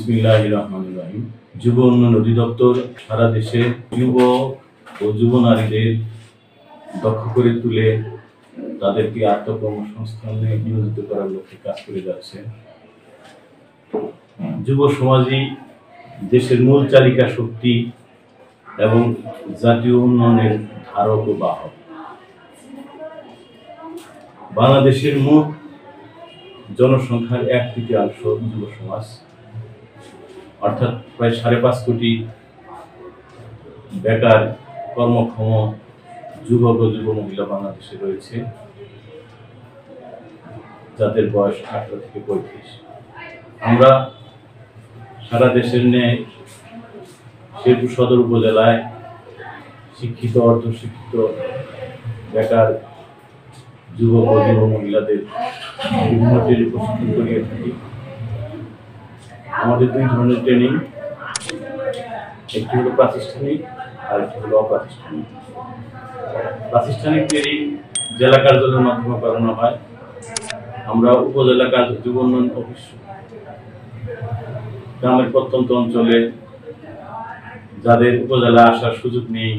বিসমিল্লাহির রহমানির রহিম। যুব উন্নয়ন অধিদপ্তর সারা দেশে যুবক ও যুব নারীদের দক্ষ করে তুলে তাদেরকে আত্মকর্মসংস্থানে নিয়োজিত করার লক্ষ্যে কাজ করে যাচ্ছে। যুব সমাজই দেশের মূল চালিকা শক্তি এবং জাতীয় উন্নয়নের ধারক ও বাহক। বাংলাদেশের মোট জনসংখ্যার 1/3 যুব সমাজ, অর্থাৎ প্রায় 5.5 কোটি বেকার কর্মক্ষম যুবক ও যুব মহিলা বাংলাদেশে রয়েছে, যাদের বয়স 18 থেকে 35। আমরা সারা দেশের ন্যায় শেরপুর সদর উপজেলায় শিক্ষিত অর্ধশিক্ষিত বেকার যুবক ও যুব মহিলাদের বিভিন্ন ট্রেনিং প্রশিক্ষণ করিয়ে থাকি। আমাদের 2 ধরনের ট্রেনিং, একটি হলো প্রাতিষ্ঠানিক আর একটি হলো অপ্রাতিষ্ঠানিক। প্রাতিষ্ঠানিক ট্রেনিং জেলা কার্যালয়ের মাধ্যমে করানো হয়। আমরা উপজেলা যুব উন্নয়ন অফিস, গ্রামের প্রত্যন্ত অঞ্চলে যাদের উপজেলা আসার সুযোগ নেই,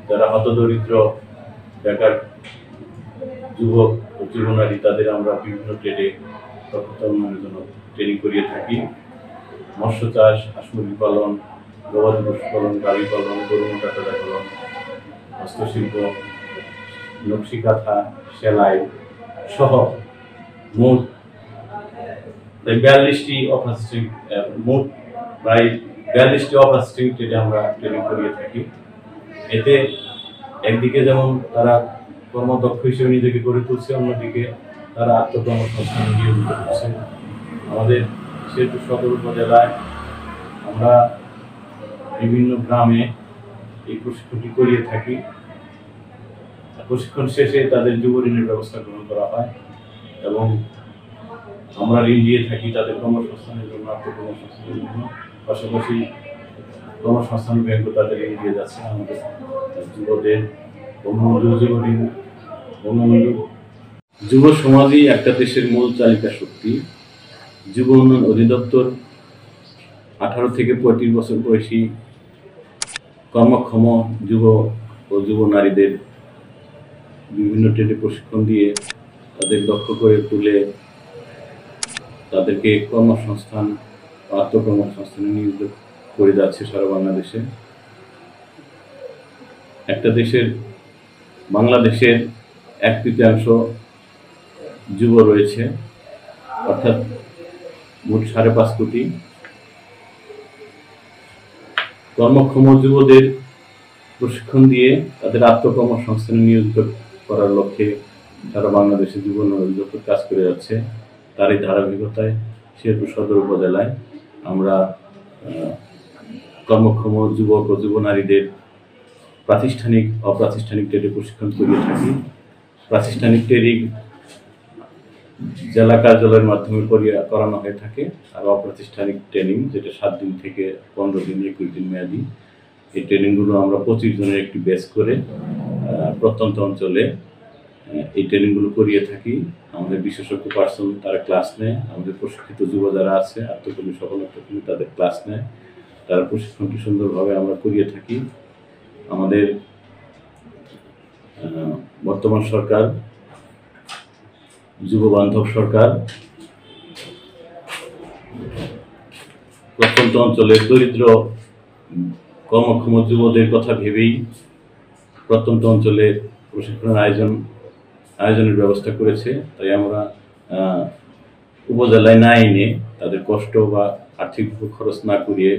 যারা হতদরিদ্র বেকার যুবক ও যুব নারী, তাদের আমরা বিভিন্ন ট্রেডে দক্ষতা উন্নয়নের জন্য ট্রেনিং করিয়ে থাকি। মৎস্য চাষ, হাঁস মুরগি পালন, গবাদি পশু পালন, গাভী পালন, গরু মোটা তাজা পালন, হস্তশিল্প, নকশি কাঁথা, সেলাই সহ মোট 42টি অপ্রাতিষ্ঠানিক ট্রেডে আমরা ট্রেনিং করিয়ে থাকি। এতে একদিকে যেমন তারা কর্মদক্ষ হিসেবে নিজেকে গড়ে তুলছে, অন্যদিকে তারা আত্মকর্মসংস্থানে নিয়োজিত করছে। আমাদের শেরপুর সদর উপজেলায় আমরা বিভিন্ন গ্রামে এই প্রশিক্ষণটি করিয়ে থাকি। প্রশিক্ষণ শেষে তাদের যুব ঋণের ব্যবস্থা গ্রহণ করা হয় এবং আমরা ঋণ দিয়ে থাকি তাদের কর্মসংস্থানের জন্য, আত্মকর্মসংস্থানের জন্য। পাশাপাশি কর্মসংস্থান ব্যাংকও তাদের ঋণ দিয়ে যাচ্ছে। আমাদের যুবদের বঙ্গবন্ধু যুব ঋণ, বঙ্গবন্ধু যুব সমাজই একটা দেশের মূল চালিকা শক্তি। যুব উন্নয়ন অধিদপ্তর 18 থেকে 35 বছর বয়সী কর্মক্ষম যুব ও যুব নারীদের বিভিন্ন ট্রেডে প্রশিক্ষণ দিয়ে তাদের দক্ষ করে তুলে তাদেরকে কর্মসংস্থান, আত্মকর্মসংস্থানে নিয়োজিত করে যাচ্ছে সারা বাংলাদেশে। একটা দেশের, বাংলাদেশের 1/3 যুব রয়েছে, অর্থাৎ মোট 5.5 কোটি। কর্মক্ষম যুবদের প্রশিক্ষণ দিয়ে তাদের আত্মকর্মসংস্থানে নিয়োজিত করার লক্ষ্যে সারা বাংলাদেশে যুব উন্নয়ন অধিদপ্তর কাজ করে যাচ্ছে। তারই ধারাবাহিকতায় শেরপুর সদর উপজেলায় আমরা কর্মক্ষম যুবক ও যুব নারীদের প্রাতিষ্ঠানিক অপ্রাতিষ্ঠানিক ট্রেডে প্রশিক্ষণ করিয়ে থাকি। প্রাতিষ্ঠানিক ট্রেনিং জেলা কার্যালয়ের মাধ্যমে করানো হয়ে থাকে, আর অপ্রাতিষ্ঠানিক ট্রেনিং যেটা 7 দিন থেকে 15 দিন, 21 দিন মেয়াদি, এই ট্রেনিংগুলো আমরা 25 জনের একটি ব্যাচ করে প্রত্যন্ত অঞ্চলে এই ট্রেনিংগুলো করিয়ে থাকি। আমাদের বিশেষজ্ঞ পার্সন তারা ক্লাস নেয়, আমাদের প্রশিক্ষিত যুব যারা আছে আত্মকর্মী সফলতাকর্মী তাদের ক্লাস নেয়, তারা প্রশিক্ষণটি সুন্দরভাবে আমরা করিয়ে থাকি। আমাদের বর্তমান সরকার যুব বান্ধব সরকার। প্রত্যন্ত অঞ্চলের দরিদ্র কর্মক্ষম যুবদের কথা ভেবেই প্রত্যন্ত অঞ্চলে প্রশিক্ষণের আয়োজনের ব্যবস্থা করেছে। তাই আমরা উপজেলায় না এনে তাদের কষ্ট বা আর্থিক খরচ না করিয়ে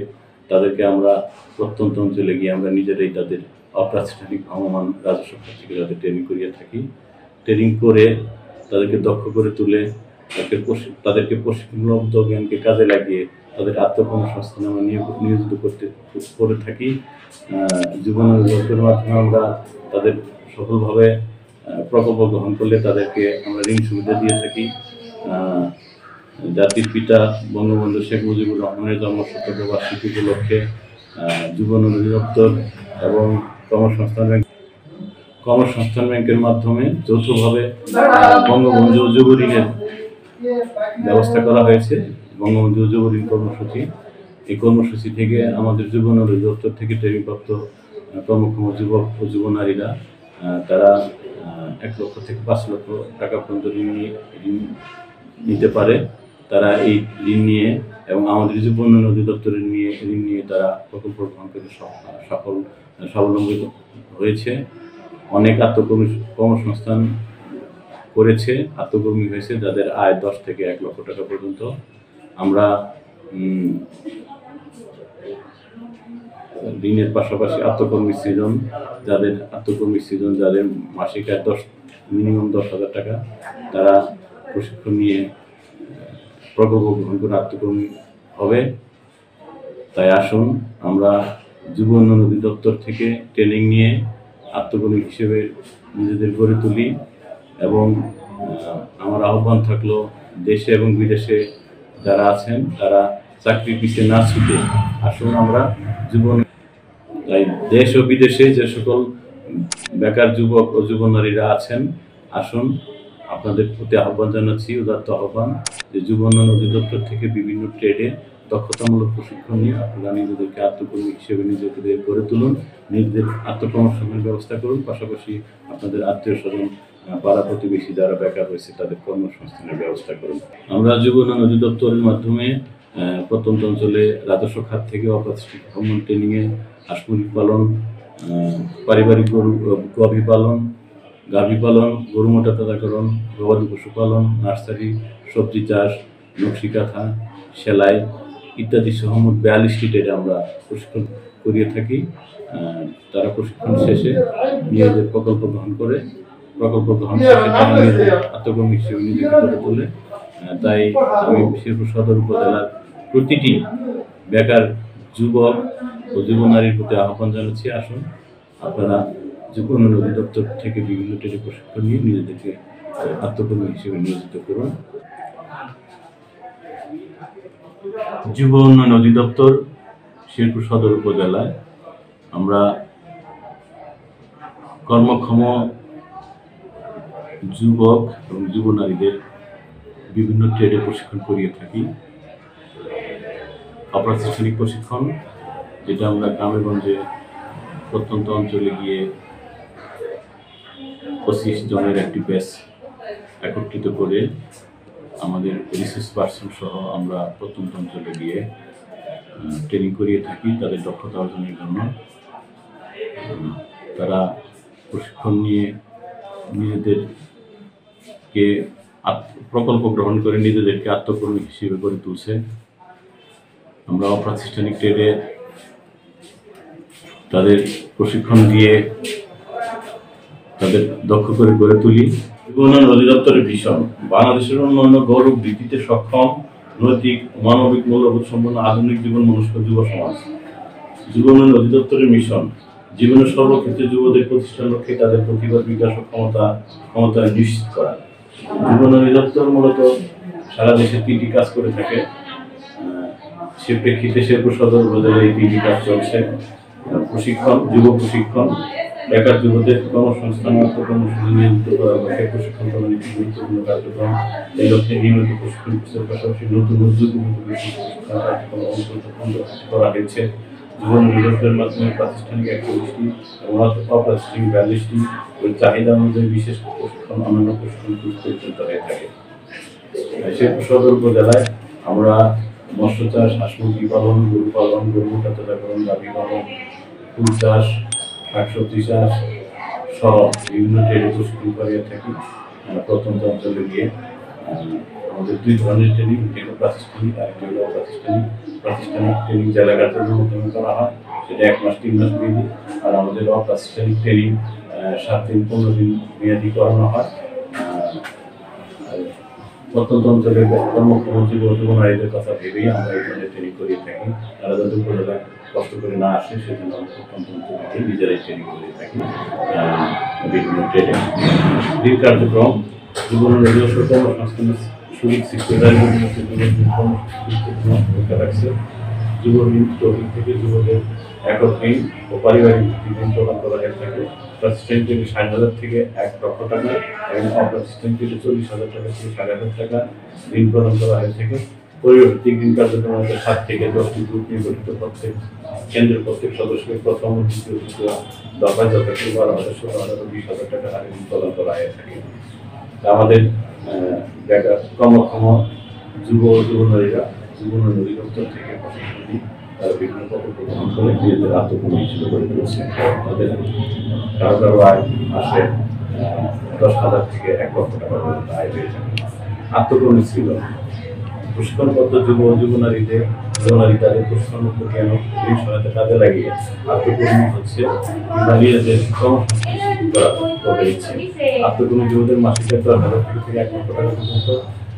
তাদেরকে আমরা প্রত্যন্ত অঞ্চলে গিয়ে আমরা নিজেরাই তাদের অপ্রাতিষ্ঠানিক ভ্রাম্যমাণ রাজস্ব খাত থেকে তাদের ট্রেনিং করিয়ে থাকি। ট্রেনিং করে তাদেরকে দক্ষ করে তুলে তাদেরকে প্রশিক্ষণলব্ধ জ্ঞানকে কাজে লাগিয়ে তাদের আত্মকর্মসংস্থানে আমরা নিয়োজিত করে থাকি। যুব উন্নয়ন অধিদপ্তরের মাধ্যমে আমরা তাদের সফলভাবে প্রকল্প গ্রহণ করলে তাদেরকে আমরা ঋণ সুবিধা দিয়ে থাকি। জাতির পিতা বঙ্গবন্ধু শেখ মুজিবুর রহমানের জন্মশতক বার্ষিকী উপলক্ষে যুব উন্নয়ন অধিদপ্তর এবং কর্মসংস্থান ব্যাংকের মাধ্যমে যৌথভাবে বঙ্গবন্ধু যুব ঋণের ব্যবস্থা করা হয়েছে। বঙ্গবন্ধু যুব ঋণ কর্মসূচি। এই কর্মসূচি থেকে আমাদের যুব উন্নয়ন দপ্তর থেকে ট্রেনিংপ্রাপ্ত কর্মক্ষম যুবক ও যুব নারীরা তারা ১ লক্ষ থেকে ৫ লক্ষ টাকা পর্যন্ত ঋণ নিতে পারে। তারা এই ঋণ নিয়ে এবং আমাদের যুব উন্নয়ন অধিদপ্তরের ঋণ নিয়ে তারা প্রকল্প গ্রহণ করে স্বাবলম্বী হয়েছে। অনেক কর্মসংস্থান করেছে, আত্মকর্মী হয়েছে, যাদের আয় ১০ থেকে ১ লক্ষ টাকা পর্যন্ত। আমরা ঋণের পাশাপাশি আত্মকর্মী সৃজন, যাদের মাসিক আয় মিনিমাম ১০,০০০ টাকা, তারা প্রশিক্ষণ নিয়ে প্রকল্প গ্রহণ করে আত্মকর্মী হবে। তাই আসুন আমরা যুব উন্নয়ন অধিদপ্তর থেকে ট্রেনিং নিয়ে আত্মকর্মী হিসেবে নিজেদের গড়ে তুলি। এবং আমার আহ্বান থাকলো, দেশে এবং বিদেশে যারা আছেন তারা চাকরির পিছিয়ে না ছুটে আসুন আমরা তাই দেশ ও বিদেশে যে সকল বেকার যুবক ও যুব নারীরা আছেন, আসুন আপনাদের প্রতি আহ্বান জানাচ্ছি, উদাত্ত আহ্বান, যে যুব উন্নয়ন অধিদপ্তর থেকে বিভিন্ন ট্রেডে দক্ষতামূলক প্রশিক্ষণ নিয়ে আপনারা নিজেদেরকে আত্মকর্মী হিসেবে নিজেদের গড়ে তুলুন, নিজেদের আত্মকর্মসংস্থানের ব্যবস্থা করুন, পাশাপাশি আপনাদের আত্মীয় স্বজন, পাড়া প্রতিবেশী যারা বেকার হয়েছে তাদের কর্মসংস্থানের ব্যবস্থা করুন। আমরা যুব উন্নয়ন অধিদপ্তরের মাধ্যমে প্রত্যন্ত অঞ্চলে রাজস্ব খাত থেকে অপ্রাতিষ্ঠানিক ভ্রমণ ট্রেনিংয়ে হাঁস মুরগি পালন, পারিবারিক গাভী পালন, গরু মোটাতাজাকরণ, গবাদি পশু পালন, নার্সারি, সবজি চাষ, নকশি কাঁথা, সেলাই ইত্যাদি সহ মোট ৪২টি ট্রেডে আমরা প্রশিক্ষণ করিয়ে থাকি। তারা প্রশিক্ষণ শেষে নিজেদের প্রকল্প গ্রহণ শেষে তারা নিজেদের আত্মকর্মী হিসেবে নিজেকে গড়ে তোলে। তাই আমি শেরপুর সদর উপজেলার প্রতিটি বেকার যুবক ও যুব নারীর প্রতি আহ্বান জানাচ্ছি, আসুন আপনারা যুব উন্নয়ন অধিদপ্তর থেকে বিভিন্ন ট্রেডে প্রশিক্ষণ নিয়ে নিজেদেরকে আত্মকর্মী হিসেবে নিয়োজিত করুন। যুব উন্নয়ন অধিদপ্তর শেরপুর সদর উপজেলায় আমরা কর্মক্ষম যুবক এবং যুব নারীদের বিভিন্ন ট্রেডে প্রশিক্ষণ করিয়ে থাকি। অপ্রাতিষ্ঠানিক প্রশিক্ষণ, যেটা আমরা গ্রামে গঞ্জে প্রত্যন্ত অঞ্চলে গিয়ে ২৫ জনের একটি ব্যাচ একত্রিত করে আমাদের রিসোর্স পার্সন সহ আমরা প্রত্যন্ত অঞ্চলে গিয়ে ট্রেনিং করিয়ে থাকি তাদের দক্ষতা অর্জনের জন্য। তারা প্রশিক্ষণ নিয়ে নিজেদেরকে প্রকল্প গ্রহণ করে নিজেদেরকে আত্মকর্মী হিসেবে গড়ে তুলছে। আমরা অপ্রাতিষ্ঠানিক ট্রেডে তাদের প্রশিক্ষণ দিয়ে তাদের দক্ষ করে গড়ে তুলি। যুব উন্নয়ন অধিদপ্তরের ভিশন বাংলাদেশের উন্নয়ন গৌরব বৃদ্ধিতে সক্ষম, নৈতিক মানবিক মূল্যবোধ সম্পন্ন আধুনিক জীবন মনস্ক যুব সমাজ। যুব উন্নয়ন অধিদপ্তরের মিশন জীবনের সর্বক্ষেত্রে যুবদের প্রতিষ্ঠার লক্ষ্যে তাদের প্রতিভার বিকাশ ও ক্ষমতা নিশ্চিত করা। যুব উন্নয়ন অধিদপ্তর মূলত সারা দেশে 3টি কাজ করে থাকে। সে প্রেক্ষিতে শেরপুর সদর উপজেলায় এই 3টি কাজ চলছে। যুব প্রশিক্ষণ, বেকার যুবদের কর্মসংস্থান কর্মসূচি নিয়োজিত করার লক্ষ্যে প্রশিক্ষণ প্রদান একটি গুরুত্বপূর্ণ কার্যক্রম। এই লক্ষ্যে নিয়মিত প্রশিক্ষণ কোর্সের পাশাপাশি নতুন উদ্যোগ করা হয়েছে। যুব অধিদপ্তরের মাধ্যমে প্রাতিষ্ঠানিক 41টি এবং অপ্রাতিষ্ঠানিক 42টি চাহিদা অনুযায়ী বিশেষ প্রশিক্ষণ, অন্যান্য প্রশিক্ষণ কোর্স পরিচালিত হয়ে থাকে। শেরপুর সদর উপজেলায় আমরা মৎস্য চাষ, হাঁস মুরগি পালন, গরু পালন, গরু মোটাতাজাকরণ, গাভী পালন, ফুল চাষ, শাকসবজি চাষ সহ বিভিন্ন ট্রেডে প্রশিক্ষণ করিয়ে থাকি। প্রত্যন্ত অঞ্চলে গিয়ে আমাদের 2 ধরনের ট্রেনিং, একটি হলো প্রাতিষ্ঠানিক আর একটি হলো অপ্রাতিষ্ঠানিক। প্রাতিষ্ঠানিক ট্রেনিং জেলা কার্যালয়ের মাধ্যমে করা হয়, সেটা 1 মাস 3 মাস মেয়াদি। আর আমাদের অপ্রাতিষ্ঠানিক ট্রেনিং 7 দিন 15 দিন মেয়াদি করানো হয়। প্রত্যন্ত অঞ্চলের কর্মক্ষম যুব নারীদের কথা ভেবেই আমরা এই ধরনের ট্রেনিং করিয়ে থাকি। তারা যাতে উপজেলায় কষ্ট করে না আসে সেজন্য আমরা প্রত্যন্ত অঞ্চলকে নিজেরাই ট্রেনিং করিয়ে থাকি বিভিন্ন ট্রেডে। এই কার্যক্রম যুব নিজস্ব কর্মসংস্থানের সুযোগ সৃষ্টি ভূমিকা রাখছে। যুব ঋণ তহবিল থেকে যুবদের একক ঋণ ও পারিবারিক ঋণ প্রদান করা হয়ে থাকে। প্রাতিষ্ঠানিক থেকে 60,000 থেকে 1 লক্ষ টাকা এবং অপ্রাতিষ্ঠানিক থেকে 40,000 টাকা থেকে 60,000 টাকা ঋণ প্রদান করা হয়ে থাকে। পরিবর্তিত দিন কার্যক্রমে 7 থেকে 10টি গ্রুপ নিয়ে গঠিত প্রত্যেক কেন্দ্রের প্রত্যেক সদস্যকে প্রথম ও দ্বিতীয় তৃতীয় দফায় যথাক্রমে 12,000, 16,000 ও 20,000 টাকা হারে প্রদান করা হয়ে থাকে। আমাদের কর্মক্ষম যুব নারীরা যুবউন্নয়ন অধিদপ্তর থেকে প্রশিক্ষণ তারা বিভিন্ন প্রকল্প গ্রহণ করে নিজেদের আত্মকর্মী হিসেবে গড়ে তুলেছে। তাদের কারো আয় মাসে 10,000 থেকে 1 লক্ষ টাকা পর্যন্ত আয় হয়ে থাকে। আত্মকর্মী ছিল প্রশিক্ষণপ্রাপ্ত যুব নারী তাদের প্রশিক্ষণমুক্ত জ্ঞান ও সহায়তা কাজে লাগিয়ে আত্মকর্মী হচ্ছে নিজেদের কর্মসংস্থান ইচ্ছে। আত্মকর্মী যুবদের মাসিক 10,000 থেকে 1 লক্ষ টাকা পর্যন্ত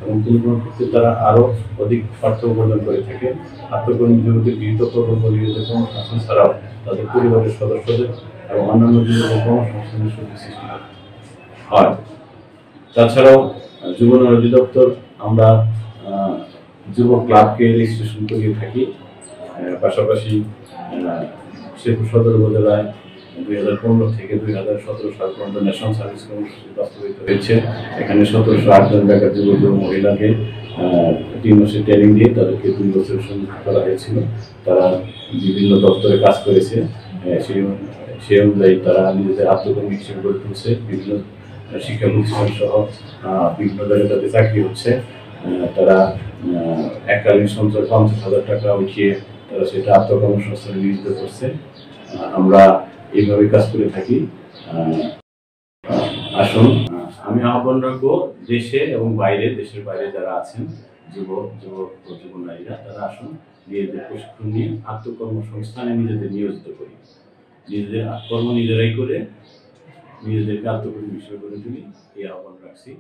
এবং কোনো ক্ষেত্রে তারা আরও অধিক অর্থ উপার্জন করে থাকে। আত্মকর্মী যুবদের গৃহীত প্রকল্প নিজেদের কর্মসংস্থান ছাড়াও তাদের পরিবারের সদস্যদের এবং অন্যান্য যুবদের কর্মসংস্থানের সুযোগ সৃষ্টি হয়। তাছাড়াও যুব উন্নয়ন অধিদপ্তর আমরা যুব ক্লাবকে রেজিস্ট্রেশন করিয়ে থাকি। পাশাপাশি শেরপুর সদর উপজেলায় 2015 থেকে 2017 সাল পর্যন্ত ন্যাশনাল সার্ভিস কর্মসূচি বাস্তবায়িত হয়েছে। এখানে 1708 জন বেকার যুবক এবং মহিলাকে 3 মাসের ট্রেনিং দিয়ে তাদেরকে 2 বছরের সংযুক্ত করা হয়েছিল। তারা বিভিন্ন দপ্তরে কাজ করেছে। সেই অনুযায়ী তারা নিজেদের আত্মকর্মী হিসেবে গড়ে তুলছে। বিভিন্ন শিক্ষা প্রতিষ্ঠান সহ বিভিন্ন জায়গায় তাদের চাকরি হচ্ছে। তারা এককালীন সঞ্চয় 50,000 টাকা উঠিয়ে তারা সেটা আত্মকর্মসংস্থানে নিয়োজিত করছে। আমরা এইভাবে কাজ করে থাকি। আসুন, আমি আহ্বান রাখবো দেশের বাইরে যারা আছেন যুব নারীরা, তারা আসুন নিজেদের প্রশিক্ষণ নিয়ে আত্মকর্মসংস্থানে নিজেদের নিয়োজিত করি। নিজেদের কর্ম নিজেরাই করে নিজেদেরকে আত্মকর্মী হিসেবে করে তুলি, এই আহ্বান রাখছি।